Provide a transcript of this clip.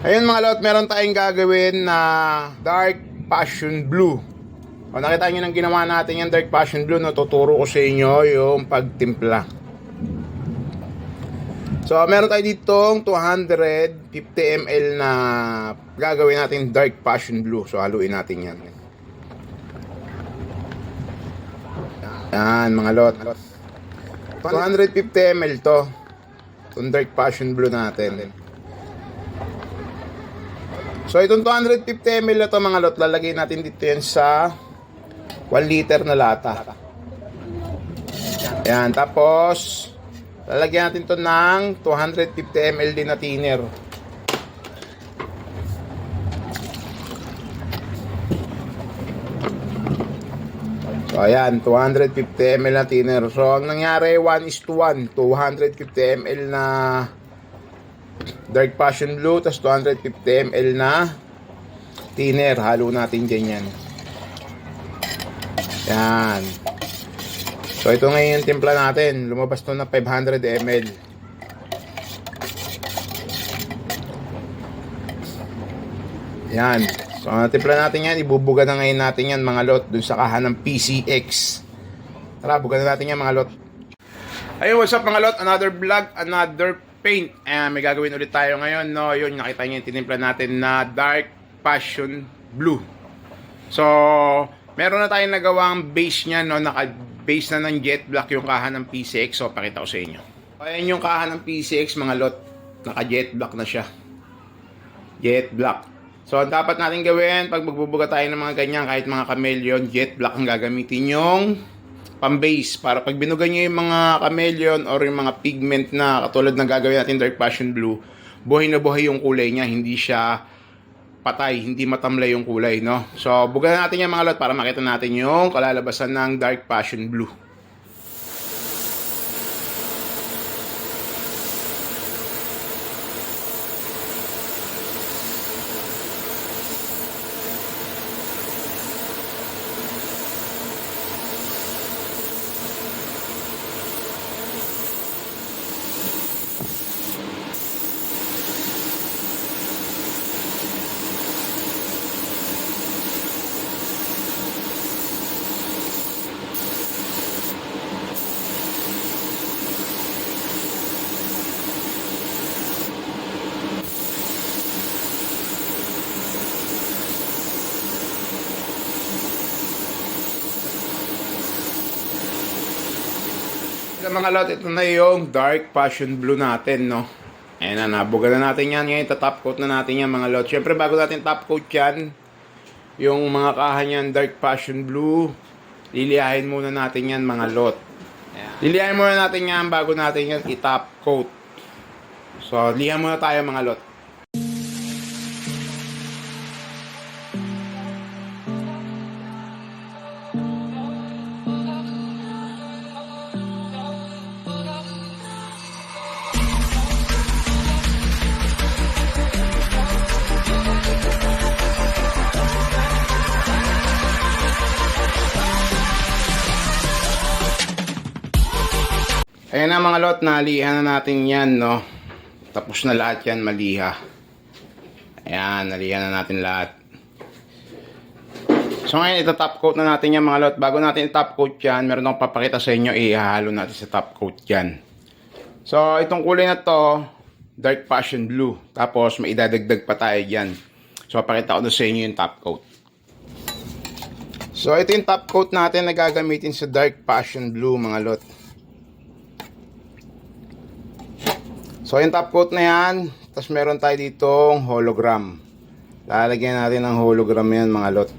Ayun mga lot, meron tayong gagawin na dark passion blue. O nakita nyo nang ginawa natin yung dark passion blue, no? Tuturo ko sa inyo yung pagtimpla. So meron tayo ditong 250 ml na gagawin natin dark passion blue. So haluin natin yan. Yan mga lot, 250 ml to, itong dark passion blue natin. So itong 250 ml na to mga lot, lalagay natin dito yan sa 1 liter na lata. Yan, tapos lalagyan natin to ng 250 ml din na thinner. So ayan, 250 ml na thinner. So ang nangyari 1:1, 250 ml na dark passion blue, tas 250 ml na thinner. Halo natin dyan yan. Yan. So ito ngayon yung timpla natin. Lumabas to na 500 ml. Yan. So timpla natin yan. Ibubuga na ngayon natin yan mga lot dun sa kahan ng PCX. Tara, buga na natin yan mga lot. Ayun, what's up mga lot? Another vlog, another paint. May gagawin ulit tayo ngayon, no? Yun, nakita niyo yung tinimpla natin na dark passion blue. So, meron na tayong nagawang base niya, no? Naka-base na ng jet black yung kahan ng PCX. So, pakita ko sa inyo. Ayan yung kahan ng PCX, mga lot. Naka-jet black na siya. Jet black. So, ang dapat natin gawin, pag magbubuga tayo ng mga ganyan, kahit mga chameleon, jet black ang gagamitin yung pang-base. Para pag binuga nyo yung mga chameleon or yung mga pigment na katulad ng gagawin natin dark passion blue, buhay na buhay yung kulay niya. Hindi siya patay, hindi matamlay yung kulay, no? So, buga natin yung mga lot para makita natin yung kalalabasan ng dark passion blue. Mga lot, ito na yung dark passion blue natin, no? Ayan na, nabuga na natin yan. Ngayon, top coat na natin yan, mga lot. Siyempre, bago natin top coat yan, yung mga kahan yan, dark passion blue, liliyahin muna natin yan, mga lot. Ayan. Liliyahin muna natin yan bago natin yan i-top coat. So, lihan muna tayo, mga lot. Ayan na mga lot, nalihan na natin yan, no? Tapos na lahat yan, maliha. Ayan, nalihan na natin lahat. So ngayon, ito-top coat na natin yan mga lot. Bago natin i-top coat yan, meron akong papakita sa inyo, ihahalo natin sa top coat yan. So, itong kulay na to, dark passion blue. Tapos, may idadagdag pa tayo dyan. So, papakita ko na sa inyo yung top coat. So, ito yung top coat natin na gagamitin sa dark passion blue mga lot. So, yung top coat na yan, tapos meron tayo ditong hologram. Lalagyan natin ng hologram yan mga lot.